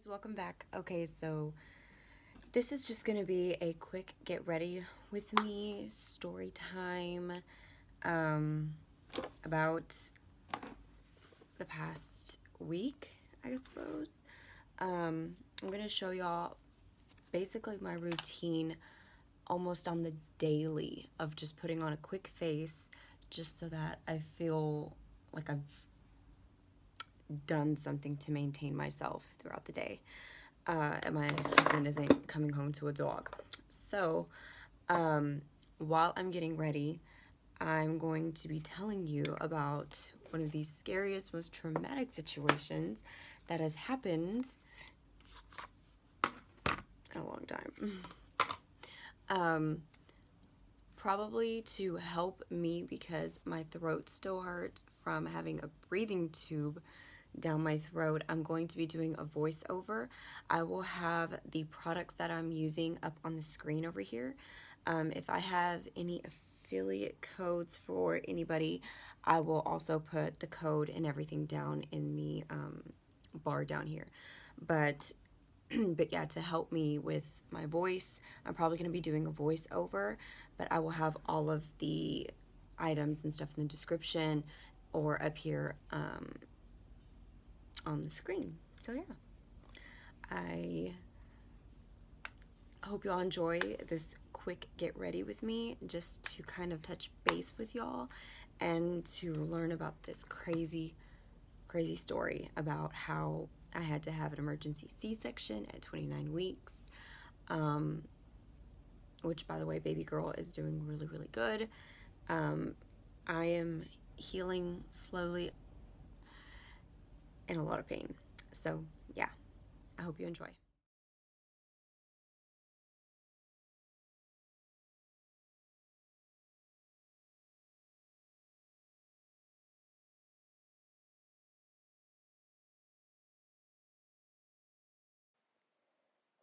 Guys, welcome back. Okay, so this is just gonna be a quick get ready with me story time um, about the past week, I suppose. I'm gonna show y'all basically my routine almost on the daily of just putting on a quick face just so that I feel like I've done something to maintain myself throughout the day. And my husband isn't coming home to a dog. So, while I'm getting ready, I'm going to be telling you about one of the scariest, most traumatic situations that has happened in a long time. Probably to help me because my throat still hurts from having a breathing tube down my throat. I'm going to be doing a voiceover. I will have the products that I'm using up on the screen over here. If I have any affiliate codes for anybody, I will also put the code and everything down in the bar down here. But but yeah, to help me with my voice, I'm probably going to be doing a voiceover, but I will have all of the items and stuff in the description or up here on the screen. So yeah, I hope y'all enjoy this quick get ready with me just to kind of touch base with y'all and to learn about this crazy story about how I had to have an emergency C-section at 29 weeks, which, by the way, baby girl is doing really, really good. I am healing slowly, in a lot of pain. So, yeah, I hope you enjoy.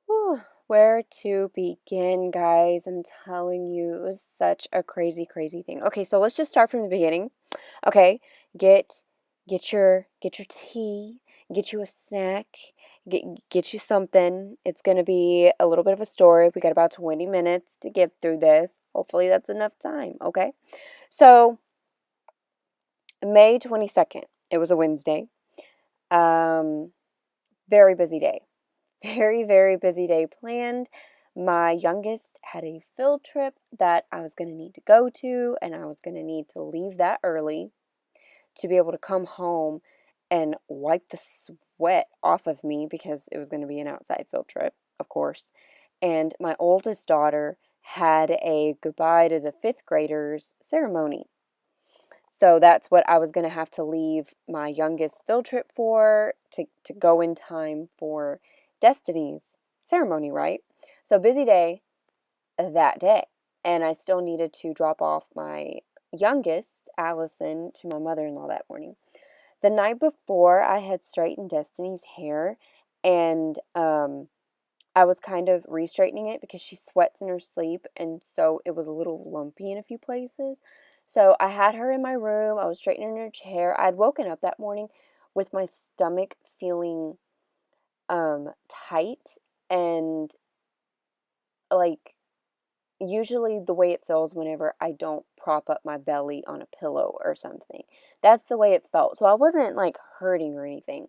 Whew, where to begin, guys? I'm telling you, it was such a crazy thing. Okay, so let's just start from the beginning. Okay, get get your tea, get you a snack, get you something. It's gonna be a little bit of a story. We got about 20 minutes to get through this. Hopefully that's enough time, okay? So, May 22nd, it was a Wednesday. Um, very busy day. Very busy day planned. My youngest had a field trip that I was going to need to go to, and I was going to need to leave that early to be able to come home and wipe the sweat off of me because it was going to be an outside field trip, of course. And my oldest daughter had a goodbye to the fifth graders ceremony. So that's what I was going to have to leave my youngest field trip for to go in time for Destiny's ceremony, right? So busy day that day. And I still needed to drop off my youngest, Allison, to my mother-in-law that morning. The night before, I had straightened Destiny's hair, and I was kind of re-straightening it because she sweats in her sleep, and so it was a little lumpy in a few places. So I had her in my room. I was straightening her hair. I'd woken up that morning with my stomach feeling tight and like usually the way it feels whenever I don't prop up my belly on a pillow or something. That's the way it felt. So I wasn't like hurting or anything.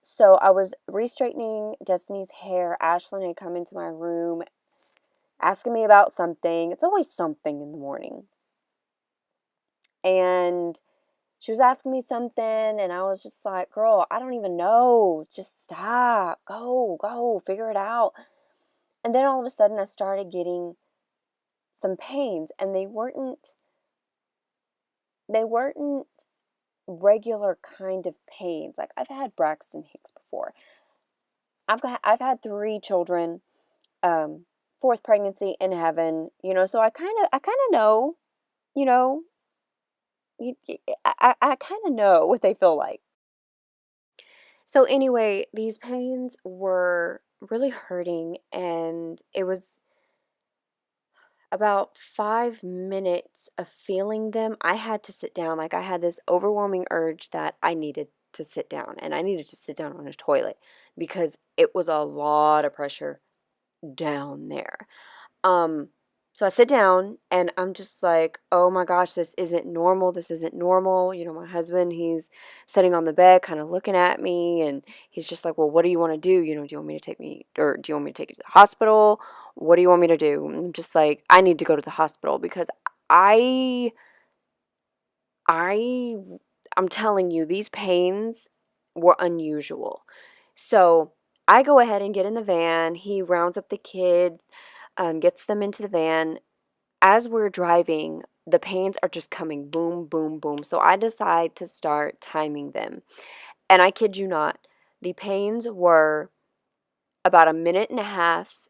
So I was re-straightening Destiny's hair. Ashlyn had come into my room asking me about something. It's always something in the morning. And she was asking me something, and I was just like, girl, I don't even know. Just stop. Go, figure it out. And then all of a sudden, I started getting some pains, and they weren't regular kind of pains. Like I've had Braxton Hicks before. I've had 3 children, fourth pregnancy in heaven, so I kind of know, you know, I kind of know what they feel like. So anyway, these pains were really hurting, and it was about 5 minutes of feeling them. I had to sit down. Like I had this overwhelming urge that I needed to sit down, and I needed to sit down on a toilet because it was a lot of pressure down there. Um, so I sit down and I'm just like, oh my gosh, this isn't normal. This isn't normal. My husband, he's sitting on the bed, kind of looking at me, and he's just like, well, what do you want to do? Do you want me to take me, or do you want me to take you to the hospital? What do you want me to do? And I'm just like, I need to go to the hospital because I, I, I'm telling you, these pains were unusual. So I go ahead and get in the van. He rounds up the kids, gets them into the van. As we're driving, the pains are just coming boom, boom, boom. So I decide to start timing them. And I kid you not, the pains were about a minute and a half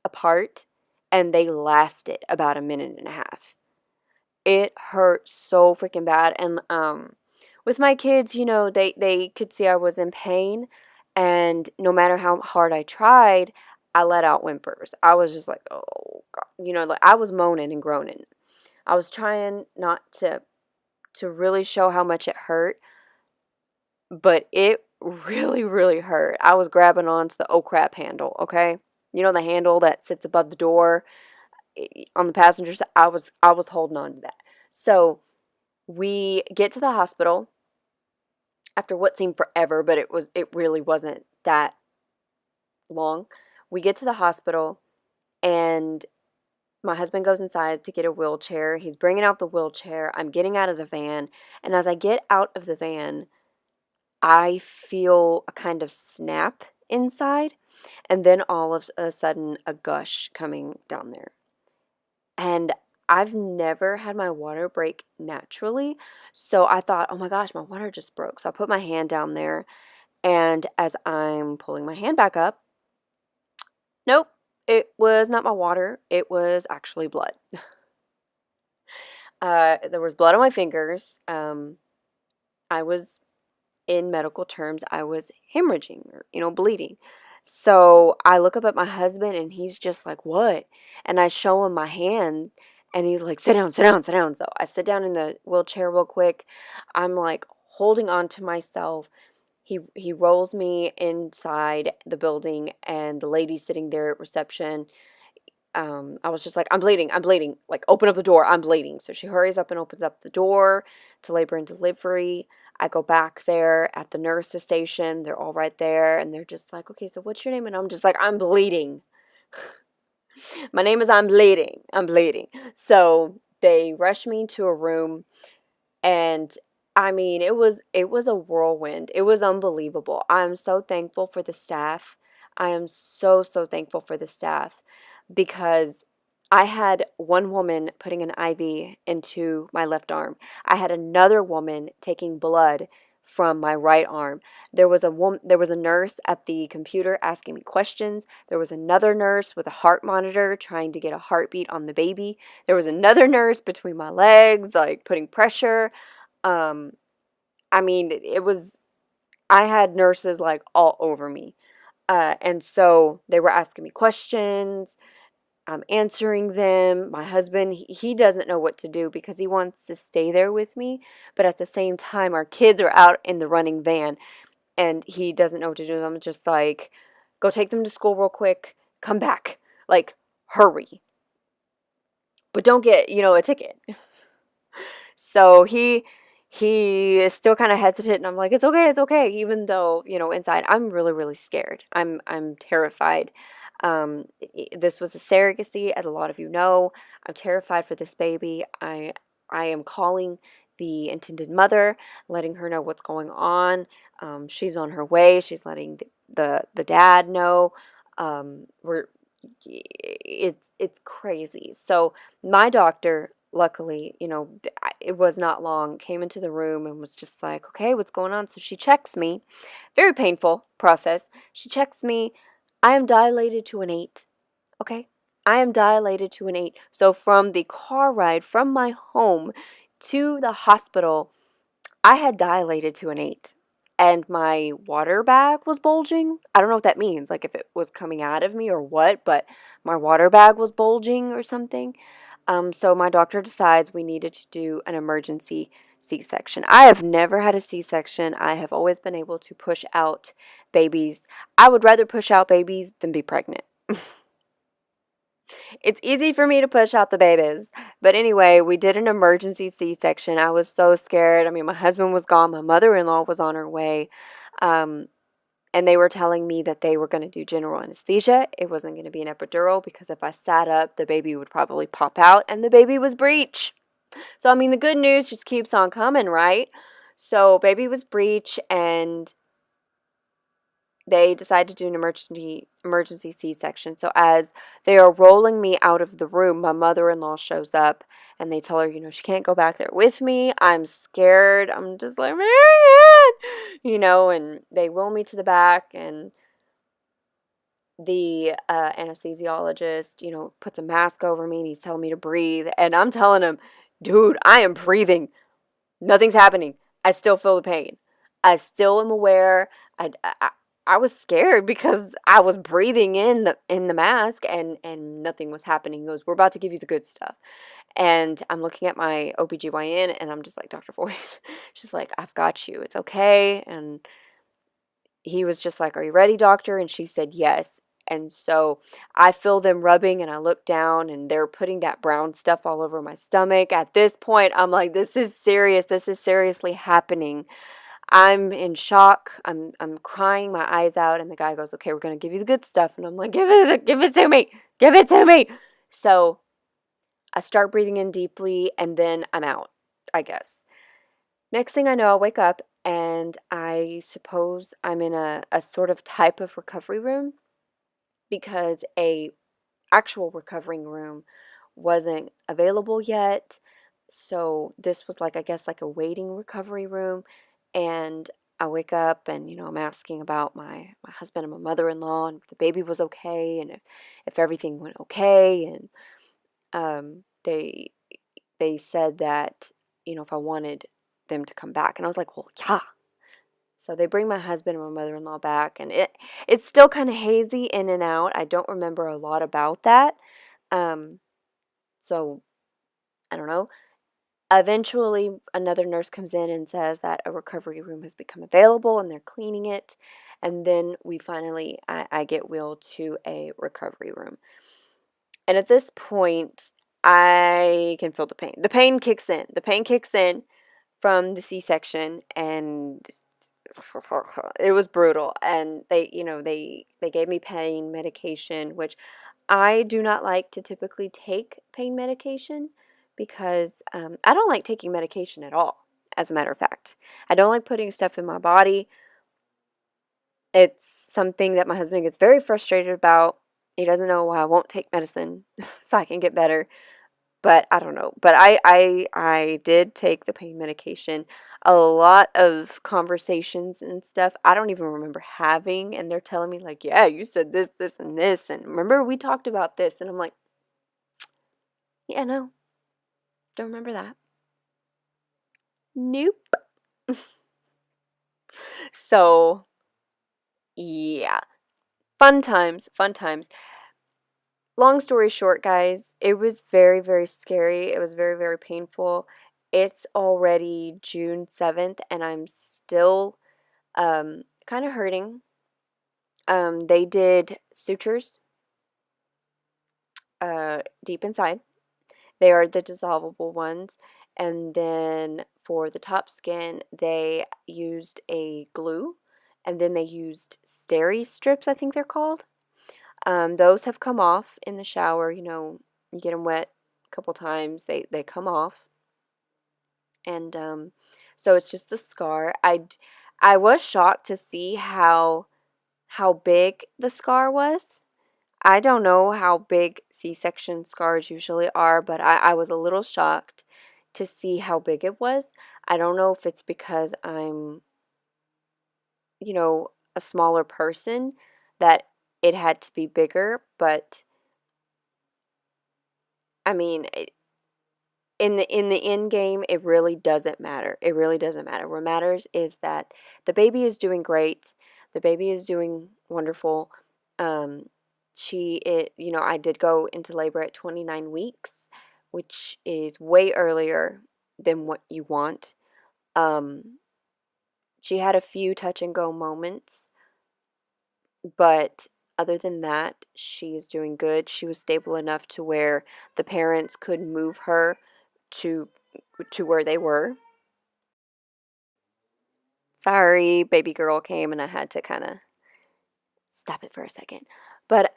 apart, and they lasted about a minute and a half. It hurt so freaking bad. And with my kids, they could see I was in pain, and no matter how hard I tried, I let out whimpers. I was just like, oh God, like I was moaning and groaning. I was trying not to really show how much it hurt, but it really, really hurt. I was grabbing onto the oh crap handle, okay? The handle that sits above the door on the passenger side. I was holding on to that. So we get to the hospital after what seemed forever, but it really wasn't that long. We get to the hospital, and my husband goes inside to get a wheelchair. He's bringing out the wheelchair. I'm getting out of the van, and as I get out of the van, I feel a kind of snap inside, and then all of a sudden a gush coming down there. And I've never had my water break naturally, so I thought, oh my gosh, my water just broke. So I put my hand down there, and as I'm pulling my hand back up, nope, it was not my water. It was actually blood. There was blood on my fingers. I was, in medical terms, I was hemorrhaging or, bleeding. So I look up at my husband, and he's just like, what? And I show him my hand, and he's like, sit down, sit down, sit down. So I sit down in the wheelchair real quick. I'm like holding on to myself. He rolls me inside the building, and the lady sitting there at reception, I was just like, I'm bleeding, like, open up the door, I'm bleeding. So she hurries up and opens up the door to labor and delivery. I go back there at the nurse's station. They're all right there, and they're just like, okay, so what's your name? And I'm just like, I'm bleeding. My name is I'm bleeding. So they rush me to a room, and I mean, it was a whirlwind. It was unbelievable. I'm so thankful for the staff. I am so, so thankful for the staff because I had one woman putting an IV into my left arm. I had another woman taking blood from my right arm. There was a nurse at the computer asking me questions. There was another nurse with a heart monitor trying to get a heartbeat on the baby. There was another nurse between my legs, like putting pressure. Um, I mean, I had nurses like all over me. And so they were asking me questions. I'm answering them. My husband, he doesn't know what to do because he wants to stay there with me. But at the same time, our kids are out in the running van, and he doesn't know what to do. I'm just like, go take them to school real quick. Come back. Like, hurry. But don't get, a ticket. So he is still kind of hesitant, and I'm like, it's okay, even though, inside I'm really, really scared. I'm terrified. This was a surrogacy, as a lot of you know. I'm terrified for this baby. I am calling the intended mother, letting her know what's going on. She's on her way. She's letting the dad know. We're it's crazy. So my doctor, luckily, it was not long, came into the room and was just like, okay, what's going on? So she checks me. Very painful process. She checks me. I am dilated to an 8. Okay? I am dilated to an 8. So from the car ride from my home to the hospital, I had dilated to an 8. And my water bag was bulging. I don't know what that means, like if it was coming out of me or what, but my water bag was bulging or something. So my doctor decides we needed to do an emergency C-section. I have never had a C-section. I have always been able to push out babies. I would rather push out babies than be pregnant. It's easy for me to push out the babies. But anyway, we did an emergency C-section. I was so scared. I mean, my husband was gone. My mother-in-law was on her way. Um, and they were telling me that they were going to do general anesthesia. It wasn't going to be an epidural because if I sat up, the baby would probably pop out, and the baby was breech. So, I mean, the good news just keeps on coming, right? So, baby was breech, and they decided to do an emergency C-section. So as they are rolling me out of the room, my mother-in-law shows up and they tell her, she can't go back there with me. I'm scared. I'm just like, Marianne, and they wheel me to the back, and the anesthesiologist, puts a mask over me and he's telling me to breathe. And I'm telling him, dude, I am breathing. Nothing's happening. I still feel the pain. I still am aware. I was scared because I was breathing in the mask and nothing was happening. He goes, "We're about to give you the good stuff." And I'm looking at my OBGYN and I'm just like, "Dr. Voight." She's like, "I've got you. It's okay." And he was just like, "Are you ready, doctor?" And she said, "Yes." And so I feel them rubbing and I look down and they're putting that brown stuff all over my stomach. At this point, I'm like, this is serious. This is seriously happening. I'm in shock. I'm crying my eyes out, and the guy goes, "Okay, we're gonna give you the good stuff." And I'm like, give it to me. Give it to me. So I start breathing in deeply and then I'm out, I guess. Next thing I know, I wake up and I suppose I'm in a sort of type of recovery room because a actual recovering room wasn't available yet. So this was like, I guess, like a waiting recovery room. And I wake up and, I'm asking about my husband and my mother-in-law and if the baby was okay and if everything went okay. And they said that, if I wanted them to come back. And I was like, well, yeah. So they bring my husband and my mother-in-law back, and it's still kind of hazy in and out. I don't remember a lot about that. Um, so I don't know. Eventually, another nurse comes in and says that a recovery room has become available and they're cleaning it. And then I get wheeled to a recovery room. And at this point, I can feel the pain. The pain kicks in. The pain kicks in from the C-section, and it was brutal. And they gave me pain medication, which I do not like to typically take pain medication because I don't like taking medication at all, as a matter of fact. I don't like putting stuff in my body. It's something that my husband gets very frustrated about. He doesn't know why I won't take medicine so I can get better. But I don't know. But I did take the pain medication. A lot of conversations and stuff I don't even remember having, and they're telling me like, "Yeah, you said this, this, and this, and remember we talked about this," and I'm like, "Yeah, no, don't remember that." Nope. So yeah, fun times, fun times. Long story short, guys, it was very, very scary. It was very, very painful. It's already June 7th, and I'm still kind of hurting. They did sutures deep inside. They are the dissolvable ones. And then for the top skin, they used a glue, and then they used steri strips, I think they're called. Those have come off in the shower. You get them wet a couple times, they come off. And so it's just the scar. I was shocked to see how big the scar was. I don't know how big C-section scars usually are, but I was a little shocked to see how big it was. I don't know if it's because I'm, a smaller person that it had to be bigger, but I mean, in the end game, it really doesn't matter. It really doesn't matter. What matters is that the baby is doing great. The baby is doing wonderful. Um, I did go into labor at 29 weeks, which is way earlier than what you want. She had a few touch and go moments, but other than that, she is doing good. She was stable enough to where the parents could move her to where they were. Sorry, baby girl came and I had to kind of stop it for a second. But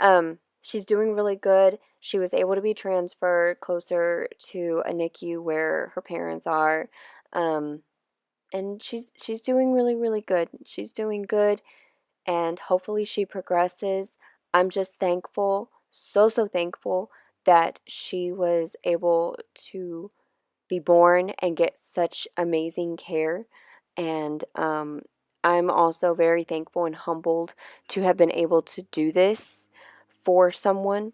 she's doing really good. She was able to be transferred closer to a NICU where her parents are. Um, and she's doing really, really good. She's doing good, and hopefully she progresses. I'm just thankful, so, so thankful that she was able to be born and get such amazing care. And I'm also very thankful and humbled to have been able to do this for someone.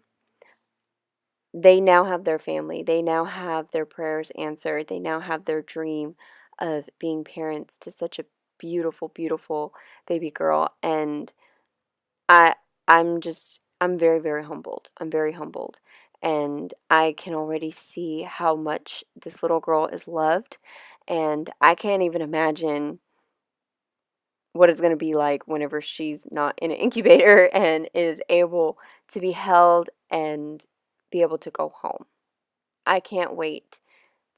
They now have their family, they now have their prayers answered, they now have their dream of being parents to such a beautiful, beautiful baby girl. And I I'm very, very humbled. I'm very humbled. And I can already see how much this little girl is loved. And I can't even imagine what it's going to be like whenever she's not in an incubator and is able to be held and be able to go home. I can't wait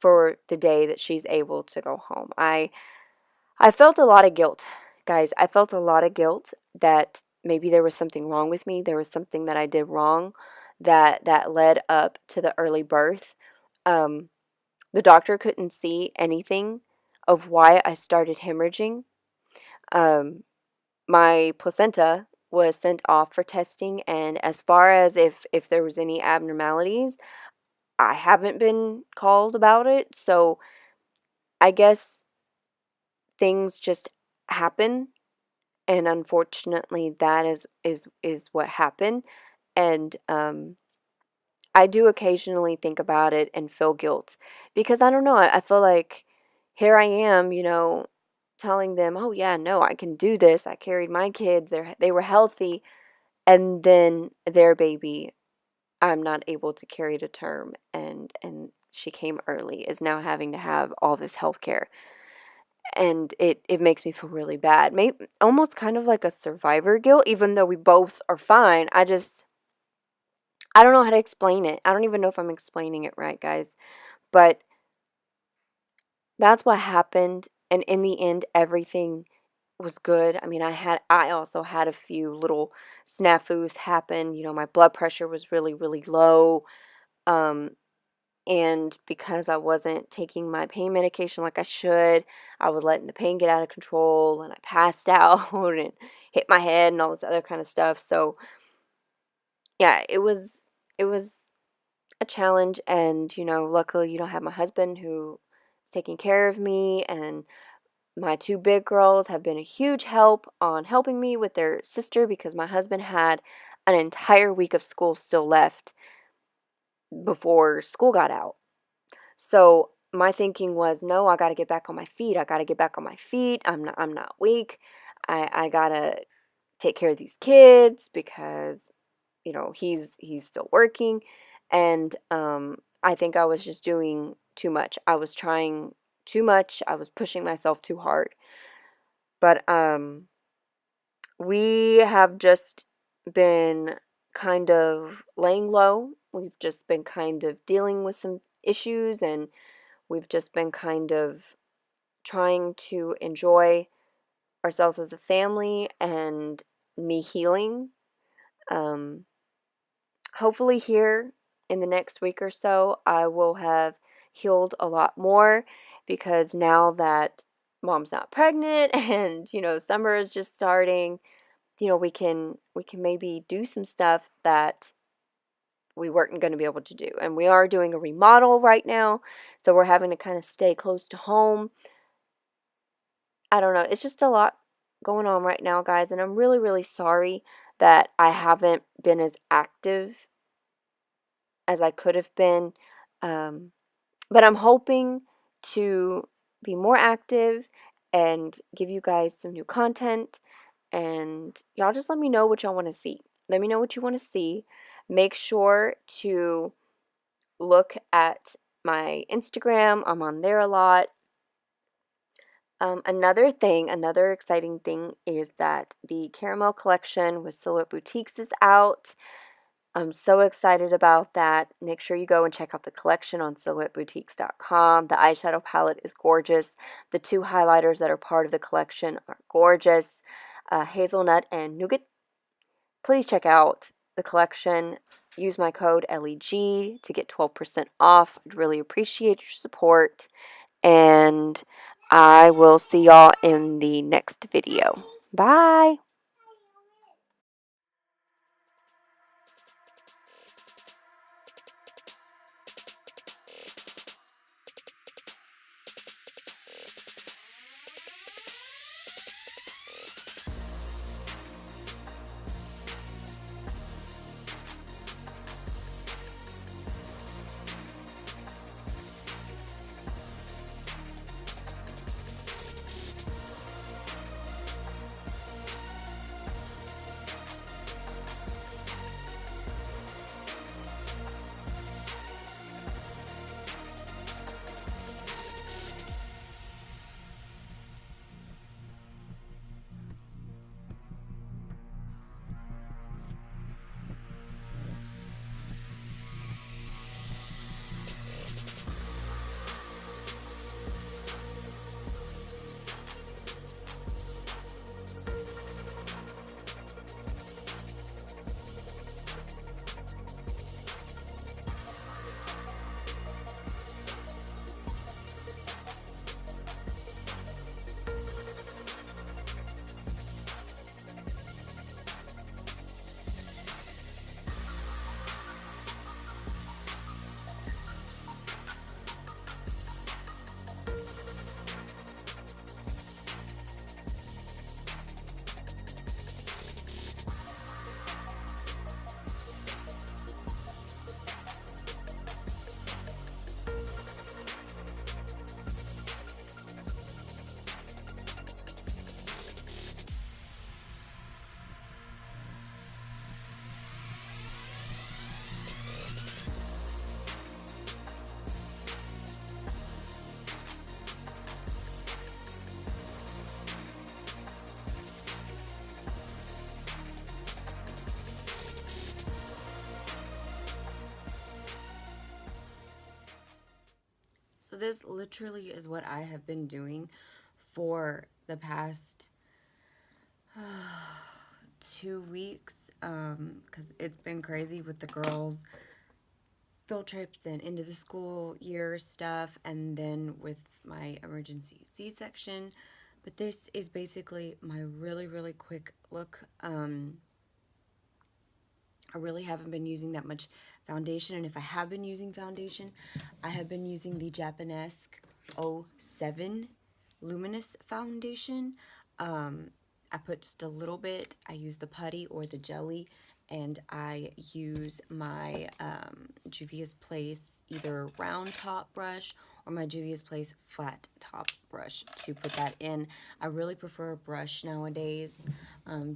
for the day that she's able to go home. I felt a lot of guilt, guys. I felt a lot of guilt that maybe there was something wrong with me. There was something that I did wrong that led up to the early birth. Um, the doctor couldn't see anything of why I started hemorrhaging. Um, my placenta was sent off for testing, and as far as if there was any abnormalities, I haven't been called about it. So I guess things just happen, and unfortunately that is what happened. And I do occasionally think about it and feel guilt because I don't know, I feel like here I am, telling them, oh yeah, no, I can do this, I carried my kids, they were healthy, and then their baby, I'm not able to carry to term, and she came early, is now having to have all this health care. And it makes me feel really bad. Maybe almost kind of like a survivor guilt, even though we both are fine. I don't know how to explain it. I don't even know if I'm explaining it right, guys. But that's what happened, and in the end everything was good. I mean, I also had a few little snafus happen. My blood pressure was really, really low. Um and because I wasn't taking my pain medication like I should, I was letting the pain get out of control, and I passed out and hit my head and all this other kind of stuff. So, yeah, it was a challenge. And luckily I have my husband who is taking care of me, and my two big girls have been a huge help on helping me with their sister because my husband had an entire week of school still left before school got out. So my thinking was, no, I got to get back on my feet. I got to get back on my feet. I'm not weak. I got to take care of these kids because he's still working. And I think I was just doing too much. I was trying too much. I was pushing myself too hard. But we have just been kind of laying low. We've just been kind of dealing with some issues, and we've just been kind of trying to enjoy ourselves as a family and me healing. Um, Hopefully, here in the next week or so, I will have healed a lot more, because now that mom's not pregnant and summer is just starting, we can maybe do some stuff that we weren't going to be able to do. And we are doing a remodel right now, so we're having to kind of stay close to home. I don't know. It's just a lot going on right now, guys, and I'm really, really sorry that I haven't been as active as I could have been. Um, but I'm hoping to be more active and give you guys some new content. And y'all just let me know what y'all want to see. Let me know what you want to see. Make sure to look at my Instagram. I'm on there a lot. Another exciting thing is that the caramel collection with Silhouette Boutiques is out. I'm so excited about that. Make sure you go and check out the collection on silhouetteboutiques.com. The eyeshadow palette is gorgeous. The 2 highlighters that are part of the collection are gorgeous. Hazelnut and Nougat. Please check out the collection. Use my code LEG to get 12% off. I'd really appreciate your support. And I will see y'all in the next video. Bye. So this literally is what I have been doing for the past 2 weeks, because it's been crazy with the girls' field trips and into the school year stuff, and then with my emergency C-section. But this is basically my really, really quick look. I really haven't been using that much foundation, and if I have been using foundation, I have been using the Japanesque 07 Luminous Foundation. I put just a little bit. I use the putty or the jelly, and I use my Juvia's Place either round top brush or my Juvia's Place flat top brush to put that in. I really prefer a brush nowadays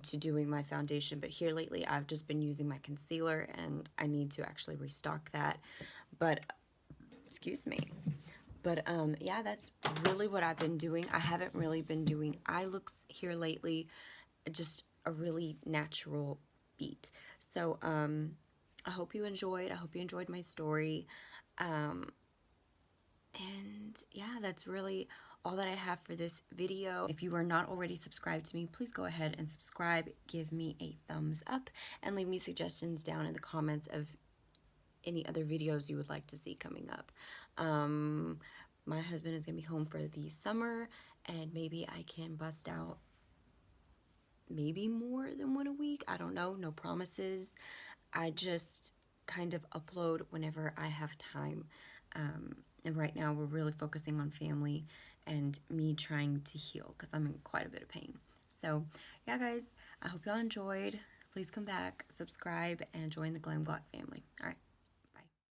to doing my foundation, but here lately I've just been using my concealer, and I need to actually restock that. But, excuse me. But yeah, that's really what I've been doing. I haven't really been doing eye looks here lately, just a really natural beat. So I hope you enjoyed. I hope you enjoyed my story. And yeah, that's really all that I have for this video. If you are not already subscribed to me, please go ahead and subscribe, give me a thumbs up, and leave me suggestions down in the comments of any other videos you would like to see coming up. My husband is going to be home for the summer, and maybe I can bust out maybe more than one a week. I don't know, no promises. I just kind of upload whenever I have time. And right now we're really focusing on family and me trying to heal because I'm in quite a bit of pain. So yeah, guys, I hope y'all enjoyed. Please come back, subscribe, and join the Glam Glock family. All right.